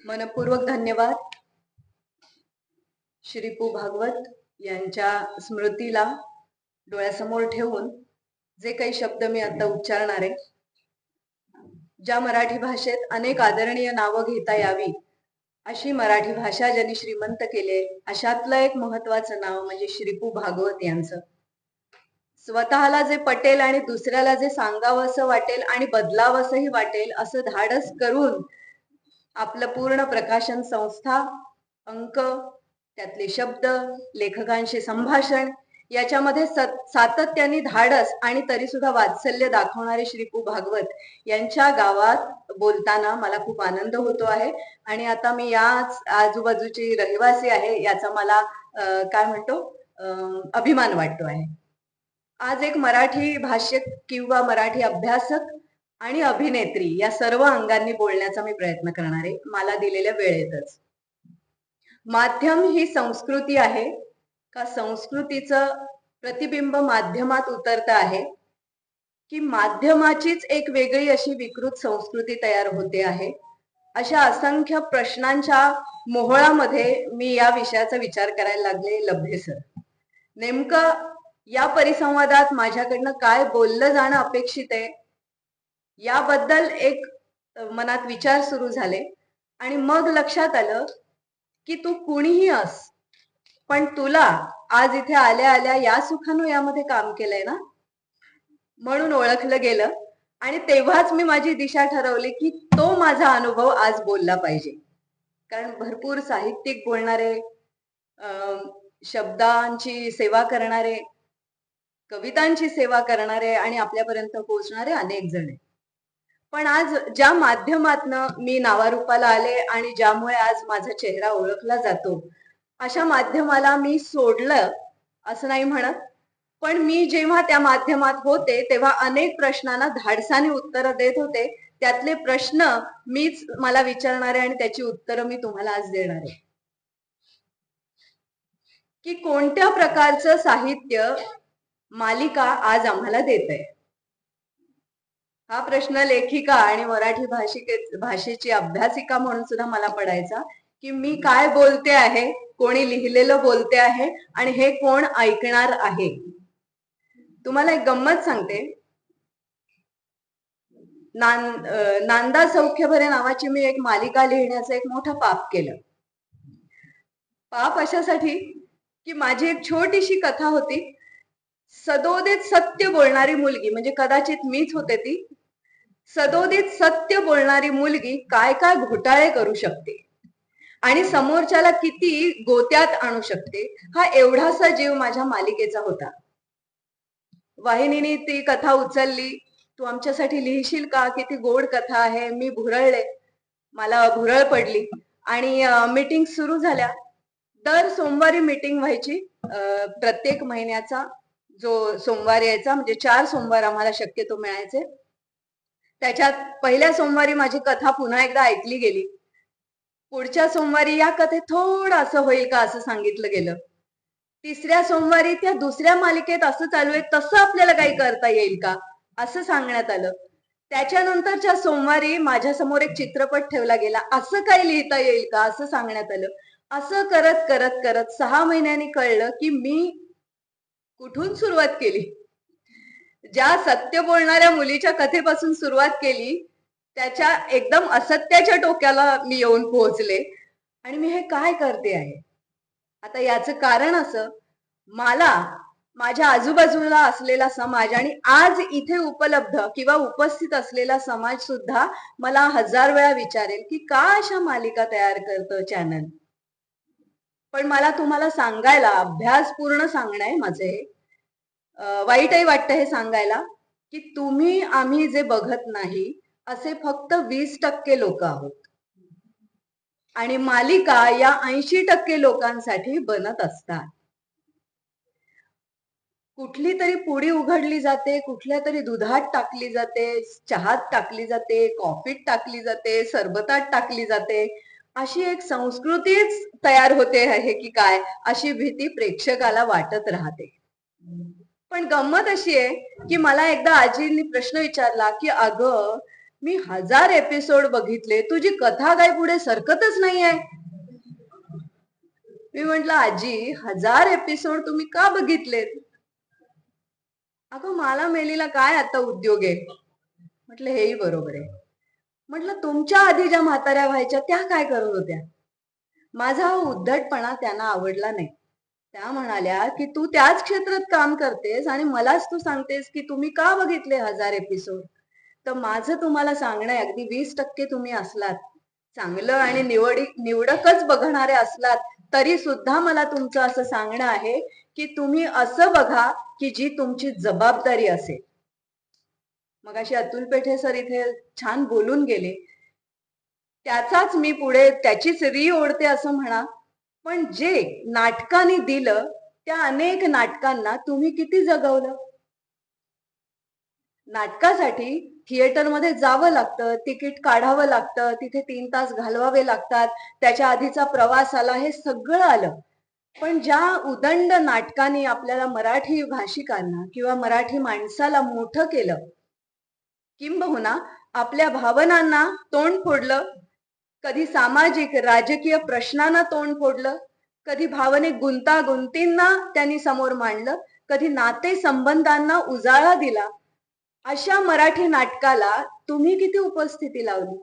मनपूर्वक धन्यवाद. श्री पु भागवत यांच्या स्मृतीला डोळ्यासमोर ठेवून जे काही शब्द मी आता उच्चारणार आहे, ज्या मराठी भाषेत अनेक आदरणीय नावं घेता यावी अशी मराठी भाषा ज्यांनी श्रीमंत केले, अशातलं एक महत्वाचं नाव म्हणजे श्री पु भागवत यांचं. स्वतःला जे पटेल आणि दुसऱ्याला जे सांगावंसं वाटेल आणि बदलावंसंही वाटेल असं धाडस करून आपलं पूर्ण प्रकाशन संस्था, अंक, त्यातले शब्द, लेखकांशी संभाषण याच्यामध्ये सातत्याने धाडस आणि तरी सुद्धा वात्सल्य दाखवणारे श्री पु भागवत यांच्या गावात बोलताना मला खूप आनंद होतो आहे. आणि आता मी याच आजूबाजूची रहिवासी आहे याचा मला काय म्हणतो अभिमान वाटतो आहे. आज एक मराठी भाषिक किंवा मराठी अभ्यासक आणि अभिनेत्री या सर्व अंगांनी बोलण्याचा मी प्रयत्न करणार आहे मला दिलेल्या वेळेतच. माध्यम ही संस्कृती आहे का संस्कृतीचं प्रतिबिंब माध्यमात उतरत आहे, की माध्यमाचीच एक वेगळी अशी विकृत संस्कृती तयार होते आहे? अशा असंख्य प्रश्नांच्या मोहळामध्ये मी या विषयाचा विचार करायला लागले लभ्येसर. नेमकं या परिसंवादात माझ्याकडनं काय बोललं जाणं अपेक्षित आहे याबद्दल एक मनात विचार सुरू झाले आणि मग लक्षात आलं की तू कुणीही अस, पण तुला आज इथे आल्या आल्या या सुखानं यामध्ये काम केलंय ना, म्हणून ओळखलं गेलं. आणि तेव्हाच मी माझी दिशा ठरवली की तो माझा अनुभव आज बोलला पाहिजे. कारण भरपूर साहित्यिक बोलणारे, शब्दांची सेवा करणारे, कवितांची सेवा करणारे आणि आपल्यापर्यंत पोहोचणारे अनेक जण आहेत. पण आज ज्या माध्यमातनं मी नावारूपाला आले आणि ज्यामुळे आज माझा चेहरा ओळखला जातो, अशा माध्यमाला मी सोडलं असं नाही म्हणत, पण मी जेव्हा त्या माध्यमात होते तेव्हा अनेक प्रश्नांना धाडसाने उत्तरं देत होते. त्यातले प्रश्न मीच मला विचारणारे आणि त्याची उत्तरं मी तुम्हाला आज देणार आहे. की कोणत्या प्रकारचं साहित्य मालिका आज आम्हाला देत आहे? हा प्रश्न लेखिका आणि मराठी भाषेची अभ्यासिका म्हणून सुद्धा मला पडायचा की मी काय बोलते आहे, कोणी लिहिलेलं बोलते आहे आणि हे कोण ऐकणार आहे. तुम्हाला एक गंमत सांगते. नांदा सौख्यभरे नावाची मी एक मालिका लिहिण्याचं एक मोठं पाप केलं. पाप अशासाठी की माझी एक छोटीशी कथा होती. सदोदित सत्य बोलणारी मुलगी, म्हणजे कदाचित मीच होते ती. सदोदित सत्य बोलणारी मुलगी काय काय घोटाळे करू शकते आणि समोरच्याला किती गोत्यात आणू शकते, हा एवढासा जीव माझ्या मालिकेचा होता. वाहिनीने ती कथा उचलली, तू आमच्यासाठी लिहिशील का, किती गोड कथा आहे. मी भुरळले, मला भुरळ पडली आणि मीटिंग सुरू झाल्या. दर सोमवारी मीटिंग व्हायची. प्रत्येक महिन्याचा जो सोमवार यायचा, म्हणजे 4 सोमवार आम्हाला शक्यतो मिळायचे. त्याच्यात पहिल्या सोमवारी माझी कथा पुन्हा एकदा ऐकली गेली. पुढच्या सोमवारी या कथेत थोडं असं होईल का असं सांगितलं गेलं. तिसऱ्या सोमवारी त्या दुसऱ्या मालिकेत असं चालू आहे तसं आपल्याला काही करता येईल का असं सांगण्यात आलं. त्याच्यानंतरच्या सोमवारी माझ्या समोर एक चित्रपट ठेवला गेला, असं काही लिहिता येईल का असं सांगण्यात आलं. असं करत करत करत 6 महिन्यांनी कळलं की मी कुठून सुरुवात केली. ज्या सत्य बोलणाऱ्या मुलीच्या कथेपासून सुरुवात केली त्याच्या एकदम असत्याच्या टोक्याला मी येऊन पोहोचले आणि मी हे काय करते आहे. आता याचं कारण असं, मला माझ्या आजूबाजूला असलेला समाज आणि आज इथे उपलब्ध किंवा उपस्थित असलेला समाज सुद्धा मला 1000 वेळा विचारेल की का अशा मालिका तयार करतं चॅनल. पण मला तुम्हाला सांगायला, अभ्यास पूर्ण सांगणं आहे माझे, वाईटही वाटतं हे सांगायला की तुम्ही आम्ही जे बघत नाही असे फक्त 20% लोक आहोत आणि मालिका या 80% लोकांसाठी बनत असतात. कुठली तरी पुडी उघडली जाते, कुठल्या तरी दुधात टाकली जाते, चहात टाकली जाते, कॉफीत टाकली जाते, सरबतात टाकली जाते. अशी एक संस्कृतीच तयार होते आहे की काय अशी भीती प्रेक्षकाला वाटत राहते. पण गंमत अशी आहे की मला एकदा आजींनी प्रश्न विचारला की अगं मी 1000 एपिसोड बघितले, तुझी कथा काय पुढे सरकतच नाहीये. मी म्हंटल आजी 1000 एपिसोड तुम्ही का बघितलेत? अगं मला मेलीला काय आता उद्योग आहे. म्हटलं हेही बरोबर आहे. म्हटलं तुमच्या आधी ज्या म्हाताऱ्या व्हायच्या त्या काय करत होत्या? माझा हा उद्धटपणा त्यांना आवडला नाही. त्या म्हणाल्या की तू त्याच क्षेत्रात काम करतेस आणि मलाच तू सांगतेस की तुम्ही का बघितले 1000 एपिसोड. तर माझं तुम्हाला सांगणं आहे, अगदी 20% तुम्ही असलात चांगलं आणि निवडकच बघणारे असलात तरी सुद्धा मला तुमचं असं सांगणं आहे की तुम्ही असं बघा की जी तुमची जबाबदारी असेल. मग अशी अतुल पेठे सर इथे छान बोलून गेले. त्याचाच मी पुढे त्याचीच ओढते असं म्हणा. पण जे नाटकाने दिलं त्या अनेक नाटकांना तुम्ही किती जगवलं. नाटकासाठी थिएटरमध्ये जावं लागतं, तिकीट काढावं लागतं, तिथे 3 तास घालवावे लागतात, त्याच्या आधीचा प्रवास आला, हे सगळं आलं. पण ज्या उदंड नाटकाने आपल्याला मराठी भाषिकांना किंवा मराठी माणसाला मोठं केलं, किंबहुना आपल्या भावनांना तोंड फोडलं, कधी सामाजिक राजकीय प्रश्नांना तोंड फोडलं, कधी भावनिक गुंतागुंतींना त्यांनी समोर मांडलं, कधी नाते संबंधांना उजाळा दिला, अशा मराठी नाटकाला तुम्ही किती उपस्थिती लावली.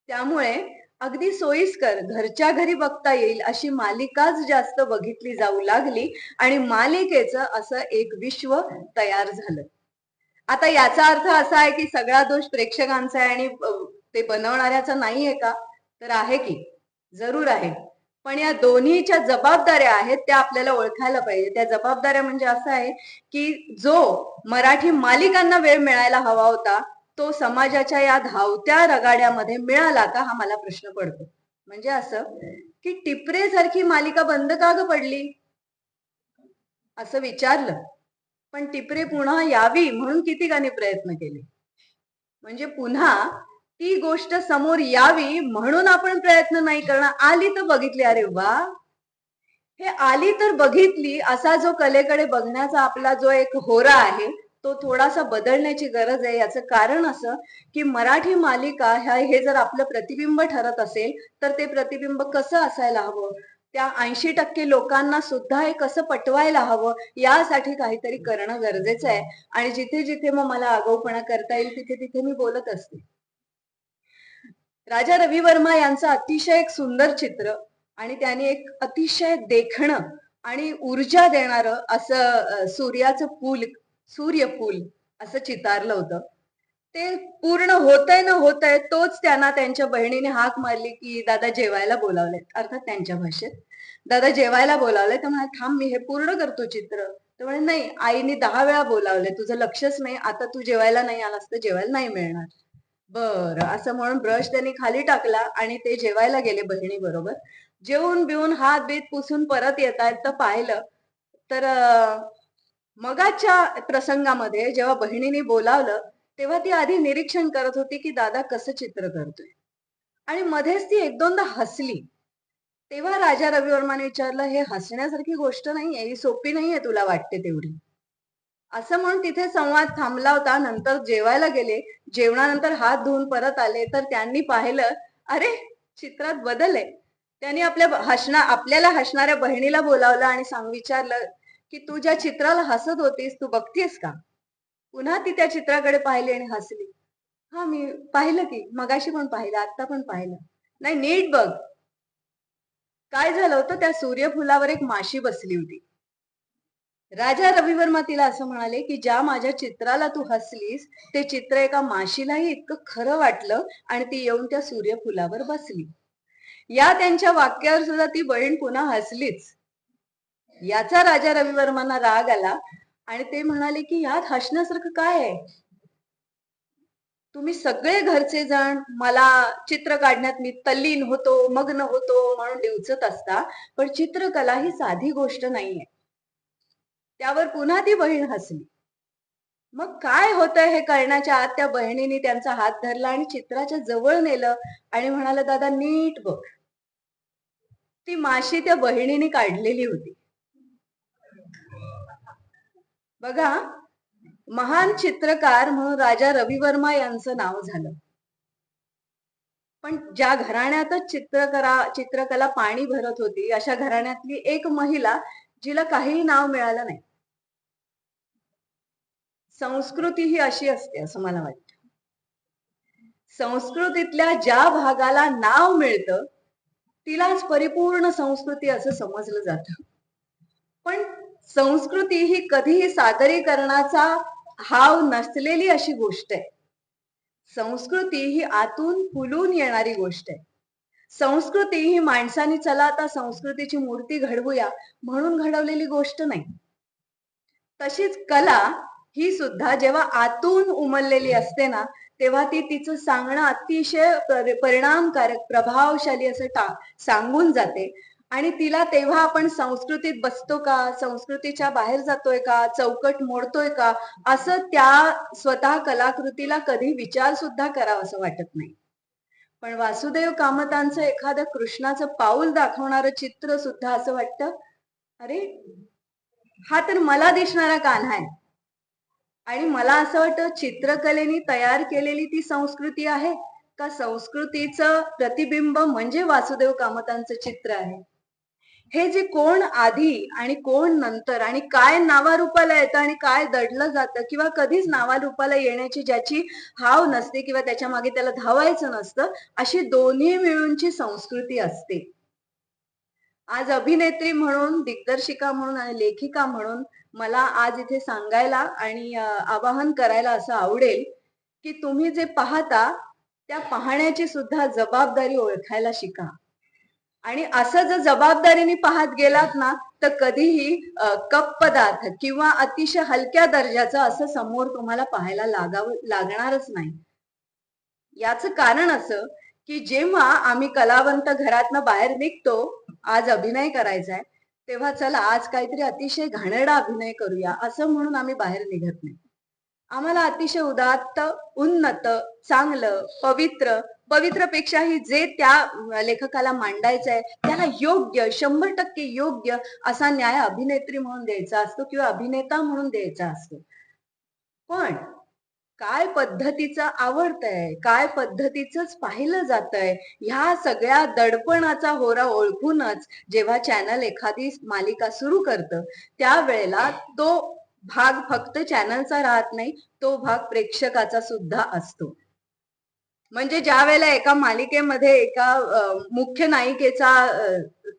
त्यामुळे अगदी सोयीस्कर घरच्या घरी बघता येईल अशी मालिकाच जास्त बघितली जाऊ लागली आणि मालिकेचं असं एक विश्व तयार झालं. आता याचा अर्थ असा आहे की सगळा दोष प्रेक्षकांचा आहे आणि ते बनवणाऱ्याचा नाहीये का? तर आहे की, जरूर आहे. पण या दोन्हीच्या जबाबदाऱ्या आहेत त्या आपल्याला ओळखायला पाहिजे. त्या जबाबदाऱ्या म्हणजे असं आहे की जो मराठी मालिकांना वेळ मिळायला हवा होता तो समाजाच्या या धावत्या रगाड्यामध्ये मिळाला का, हा मला प्रश्न पडतो. म्हणजे असं की टिपरे सारखी मालिका बंद का ग पडली असं विचारलं, पण टिपरे पुन्हा यावी म्हणून कितीकाने प्रयत्न केले. म्हणजे पुन्हा ती गोष्ट समोर यावी म्हणून आपण प्रयत्न नाही करणार. आली तर बघितली, अरे वा, हे आली तर बघितली असा जो कलेकडे बघण्याचा आपला जो एक होरा आहे तो थोडासा बदलण्याची गरज आहे. याचं कारण असं की मराठी मालिका हे जर आपलं प्रतिबिंब ठरत असेल तर ते प्रतिबिंब कसं असायला हवं, त्या 80% लोकांना सुद्धा हे कसं पटवायला हवं, यासाठी काहीतरी करणं गरजेचं आहे. आणि जिथे जिथे मग मला आगाऊपणा करता येईल तिथे तिथे मी बोलत असते. राजा रवी वर्मा यांचं अतिशय एक सुंदर चित्र आणि त्याने एक अतिशय देखणं आणि ऊर्जा देणारं असं सूर्याचं फूल, सूर्यफूल असं चितारलं होतं. ते पूर्ण होतंय ना होतंय तोच त्यांना त्यांच्या बहिणीने हाक मारली की दादा जेवायला बोलावलंय, अर्थात त्यांच्या भाषेत दादा जेवायला बोलावलंय. तर म्हणाले थांब मी हे पूर्ण करतो चित्र. तर म्हणे नाही, आईने 10 वेळा बोलावलंय, तुझं लक्षच नाही, आता तू जेवायला नाही आलास तर जेवायला नाही मिळणार. बरं असं म्हणून ब्रश त्यांनी खाली टाकला आणि ते जेवायला गेले बहिणी बरोबर. जेवून बिवून हात बीत पुसून परत येत आहेत तर पाहिलं तर मगाच्या प्रसंगामध्ये जेव्हा बहिणीने बोलावलं तेव्हा ती आधी निरीक्षण करत होती की दादा कसं चित्र करतोय आणि मध्येच ती एक दोनदा हसली. तेव्हा राजा रविवर्माने विचारलं, हे हसण्यासारखी गोष्ट नाहीये, ही सोपी नाहीये तुला वाटते तेवढी. असं म्हणून तिथे संवाद थांबला होता. नंतर जेवायला गेले, जेवणानंतर हात धुवून परत आले तर त्यांनी पाहिलं, अरे चित्रात बदल आहे. त्यांनी आपल्याला हसणाऱ्या बहिणीला बोलावलं आणि विचारलं की तू ज्या चित्राला हसत होतीस तू बघतीयस का. पुन्हा ती त्या चित्राकडे पाहिली आणि हसली. हा मी पाहिलं की, मगाशी पण पाहिलं, आता पण पाहिलं. नाही नीट बघ. काय झालं होतं, त्या सूर्यफुलावर एक माशी बसली होती. राजा रविवर्मा तिला असं म्हणाले की ज्या माझ्या चित्राला तू हसलीस ते चित्र एका माशीलाही इतकं खरं वाटलं आणि ती येऊन त्या सूर्यफुलावर बसली. या त्यांच्या वाक्यावर सुद्धा ती बहीण पुन्हा हसलीच. याचा राजा रविवर्मांना राग आला आणि ते म्हणाले की यात हसण्यासारखं काय आहे. तुम्ही सगळे घरचे जण मला चित्र काढण्यात मी तल्लीन होतो, मग्न होतो म्हणून डिवचत असता, पण चित्रकला ही साधी गोष्ट नाहीये. त्यावर पुन्हा ती बहीण हसली. मग काय होतंय हे कळण्याच्या आत त्या बहिणीने त्यांचा हात धरला आणि चित्राच्या जवळ नेलं आणि म्हणाला दादा नीट बघ. ती माशी त्या बहिणीने काढलेली होती. बघा, महान चित्रकार म्हणून राजा रवी वर्मा यांचं नाव झालं. पण ज्या घराण्यातच चित्रकला पाणी भरत होती अशा घराण्यातली एक महिला जिला काहीही नाव मिळालं नाही. संस्कृती ही अशी असते असं मला वाटतं. संस्कृतीतल्या ज्या भागाला नाव मिळतं तिलाच परिपूर्ण संस्कृती असं समजलं जातं. पण संस्कृती ही कधीही सादरीकरणाचा हाव नसलेली अशी गोष्ट आहे. संस्कृती ही आतून फुलून येणारी गोष्ट आहे. संस्कृती ही माणसाने चला आता संस्कृतीची मूर्ती घडवूया म्हणून घडवलेली गोष्ट नाही. तशीच कला ही सुद्धा जेव्हा आतून उमललेली असते ना तेव्हा ती तिचं सांगणं अतिशय परिणामकारक प्रभावशाली असं सांगून जाते. आणि तिला तेव्हा आपण संस्कृतीत बसतो का, संस्कृतीच्या बाहेर जातोय का, चौकट मोडतोय का, असं त्या स्वतः कलाकृतीला कधी विचार सुद्धा करावा असं वाटत नाही. पण वासुदेव कामतांचं एखादं कृष्णाचं पाऊल दाखवणारं चित्र सुद्धा असं वाटतं, अरे हा तर मला दिसणारा कान्हा आहे. आणि मला असं वाटतं चित्रकलेने तयार केलेली ती संस्कृती आहे का संस्कृतीचं प्रतिबिंब म्हणजे वासुदेव कामतांचं चित्र आहे. हे जे कोण आधी आणि कोण नंतर आणि काय नावारूपाला येतं आणि काय दडलं जातं किंवा कधीच नावारूपाला येण्याची ज्याची हाव नसते किंवा त्याच्या मागे त्याला धावायचं नसतं अशी दोन्ही मिळूनची संस्कृती असते. आज अभिनेत्री म्हणून, दिग्दर्शिका म्हणून आणि लेखिका म्हणून मला आज इथे सांगायला आणि आवाहन करायला असं आवडेल की तुम्ही जे पाहता त्या पाहण्याची सुद्धा जबाबदारी ओळखायला शिका. आणि असं जर जबाबदारीने पाहत गेलात ना तर कधीही कप पदार्थ किंवा अतिशय हलक्या दर्जाचं असं समोर तुम्हाला पाहायला लागणारच नाही. याचं कारण असं की जेव्हा आम्ही कलावंत घरातनं बाहेर निघतो, आज अभिनय करायचा आहे, तेव्हा चला आज काहीतरी अतिशय घाणेरडा अभिनय करूया असं म्हणून आम्ही बाहेर निघत नाही. आम्हाला अतिशय उदात्त, उन्नत, चांगलं, पवित्रपेक्षाही जे त्या लेखकाला मांडायचं आहे त्याला योग्य 100% योग्य असा न्याय अभिनेत्री म्हणून द्यायचा असतो किंवा अभिनेता म्हणून द्यायचा असतो. पण काय पद्धतीचं आवडतंय, काय पद्धतीचंच पाहिलं जातंय, ह्या सगळ्या दडपणाचा होरा ओळखूनच जेव्हा चॅनल एखादी मालिका सुरू करतं त्यावेळेला तो भाग फक्त चॅनलचा राहत नाही, तो भाग प्रेक्षकाचा सुद्धा असतो. म्हणजे ज्या वेळेला एका मालिकेमध्ये एका मुख्य नायिकेचा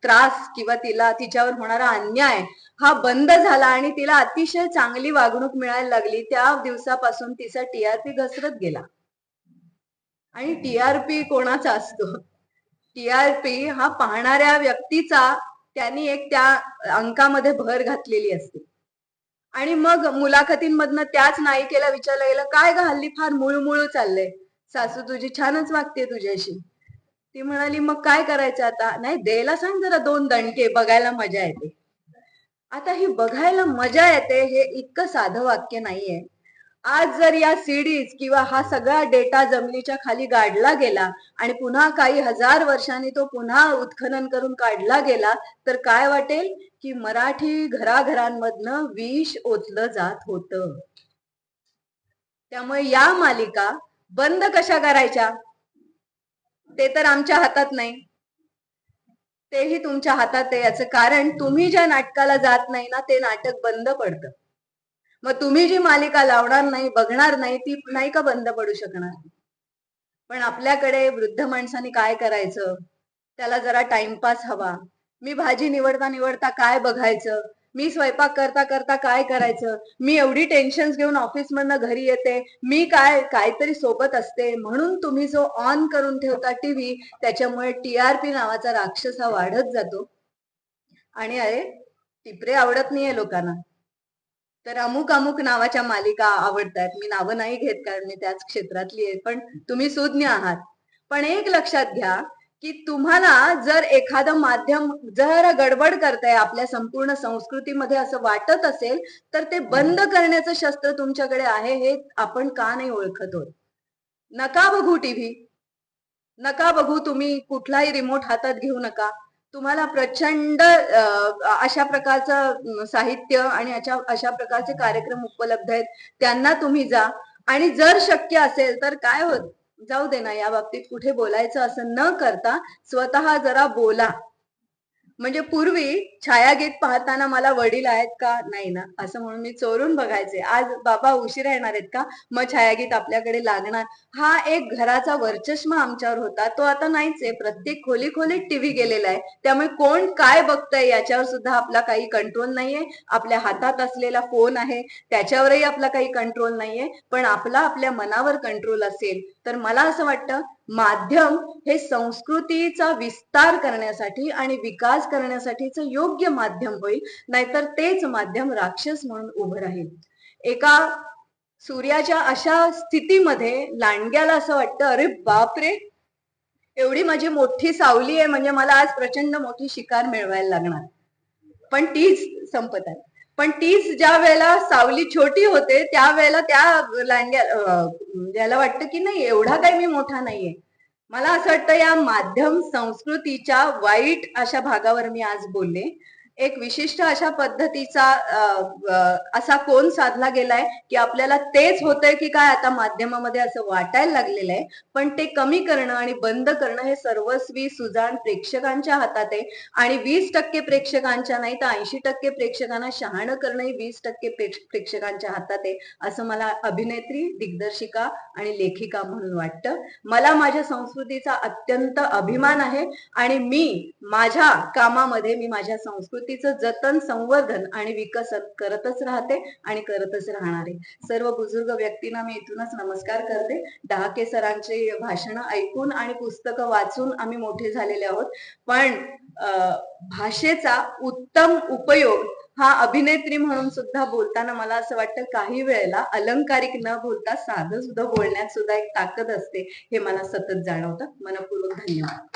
त्रास किंवा तिच्यावर होणारा अन्याय हा बंद झाला आणि तिला अतिशय चांगली वागणूक मिळायला लागली, त्या दिवसापासून तिचा टीआरपी घसरत गेला. आणि टीआरपी कोणाचा असतो? टीआरपी हा पाहणाऱ्या व्यक्तीचा त्यांनी एक त्या अंकामध्ये भर घातलेली असते. आणि मग मुलाखतींमधनं त्याच नायिकेला विचारलं गेलं, काय ग हल्ली फार मुळमुळू चाललंय, सासू तुझी छानच वागते तुझ्याशी. ती म्हणाली मग काय करायचं आता, नाही द्यायला सांग जरा 2 दणके, बघायला मजा येते. आता ही बघायला मजा येते हे इतकं साधं वाक्य नाहीये. आज जर या सीडीज किंवा हा सगळा डेटा जमिनीच्या खाली गाडला गेला आणि पुन्हा काही हजार वर्षांनी तो पुन्हा उत्खनन करून काढला गेला तर काय वाटेल की मराठी घराघरांमधनं विष ओतलं जात होतं. त्यामुळे या मालिका बंद कशा करायच्या ते तर आमच्या हातात नाही, तेही तुमच्या हातात आहे. याचं कारण तुम्ही ज्या नाटकाला जात नाही ना ते नाटक बंद पडतं. मग तुम्ही जी मालिका लावणार नाही, बघणार नाही, ती नाही का बंद पडू शकणार. पण आपल्याकडे वृद्ध माणसाने काय करायचं, त्याला जरा टाइमपास हवा. मी भाजी निवडता निवडता काय बघायचं, मी स्वयंपाक करता करता काय करायचं, मी एवढी टेन्शन घेऊन ऑफिस मधनं घरी येते, मी काहीतरी सोबत असते म्हणून तुम्ही जो ऑन करून ठेवता टीव्ही त्याच्यामुळे टीआरपी नावाचा राक्षस हा वाढत जातो. आणि अरे टिपरे आवडत नाहीये लोकांना तर अमुक अमुक नावाच्या मालिका आवडतात. मी नावं नाही घेत कारण मी त्याच क्षेत्रातली आहे, पण तुम्ही सुज्ञ आहात. पण एक लक्षात घ्या की तुम्हाला जर एखादं माध्यम जर गडबड करताय आपल्या संपूर्ण संस्कृतीमध्ये असं वाटत असेल तर ते बंद करण्याचं शस्त्र तुमच्याकडे आहे हे आपण का नाही ओळखत आहोत. नका बघू टीव्ही, नका बघू, तुम्ही कुठलाही रिमोट हातात घेऊ नका. तुम्हाला प्रचंड अशा प्रकारचं साहित्य आणि अशा प्रकारचे कार्यक्रम उपलब्ध आहेत, त्यांना तुम्ही जा. आणि जर शक्य असेल तर काय होत, जाऊ दे ना, या बाबतीत कुठे बोलायचं असं न करता स्वतः जरा बोला. म्हणजे पूर्वी छायागीत पाहताना मला वडील आहेत का नाही ना असं म्हणून मी चोरून बघायचे. आज बाबा उशिरा येणार आहेत का, मग छायागीत आपल्याकडे लागणार. हा एक घराचा वर्चस्व आमच्यावर होता, तो आता नाहीच आहे. प्रत्येक खोली खोलीत टीव्ही गेलेला आहे, त्यामुळे कोण काय बघतंय याच्यावर सुद्धा आपला काही कंट्रोल नाहीये. आपल्या हातात असलेला फोन आहे, त्याच्यावरही आपला काही कंट्रोल नाहीये. पण आपल्या मनावर कंट्रोल असेल तर मला असं वाटतं माध्यम हे संस्कृतीचा विस्तार करण्यासाठी आणि विकास करण्यासाठीचं योग्य माध्यम होईल. नाहीतर तेच माध्यम राक्षस म्हणून उभं राहील. एका सूर्याच्या अशा स्थितीमध्ये लांडग्याला असं वाटतं, अरे बापरे, एवढी माझी मोठी सावली आहे, म्हणजे मला आज प्रचंड मोठी शिकार मिळवायला लागणार. पण तीच संपत आहे. पण तीच ज्या वेळेला सावली छोटी होते त्यावेळेला त्या ज्याला वाटतं की नाही, एवढा काही मी मोठा नाहीये. मला असं वाटतं या माध्यम संस्कृतीच्या वाईट अशा भागावर मी आज बोलले. एक विशिष्ट अशा पद्धतीचा असा कोण साधला गेलाय की आपल्याला तेच होतंय की काय आता माध्यमामध्ये असं वाटायला लागलेलं आहे. पण ते कमी करणं आणि बंद करणं हे सर्वस्वी सुजाण प्रेक्षकांच्या हातात आहे. आणि 20% प्रेक्षकांच्या नाही तर 80% प्रेक्षकांना शहाणं करणं ही 20% प्रेक्षकांच्या हातात आहे, असं मला अभिनेत्री, दिग्दर्शिका आणि लेखिका म्हणून वाटतं. मला माझ्या संस्कृतीचा अत्यंत अभिमान आहे आणि मी माझ्या कामामध्ये मी माझ्या संस्कृतीचं जतन, संवर्धन आणि विकसन करतच राहते आणि करतच राहणार आहे. सर्व बुजुर्ग व्यक्तींना मी इथूनच नमस्कार करते. डहाके सरांचे भाषण ऐकून आणि पुस्तकं वाचून आम्ही मोठे झालेले आहोत. पण भाषेचा उत्तम उपयोग हा अभिनेत्री म्हणून सुद्धा बोलताना मला असं वाटतं काही वेळेला अलंकारिक न बोलता साधं सुद्धा बोलण्यात सुद्धा एक ताकद असते, हे मला सतत जाणवतं. मनपूर्वक धन्यवाद.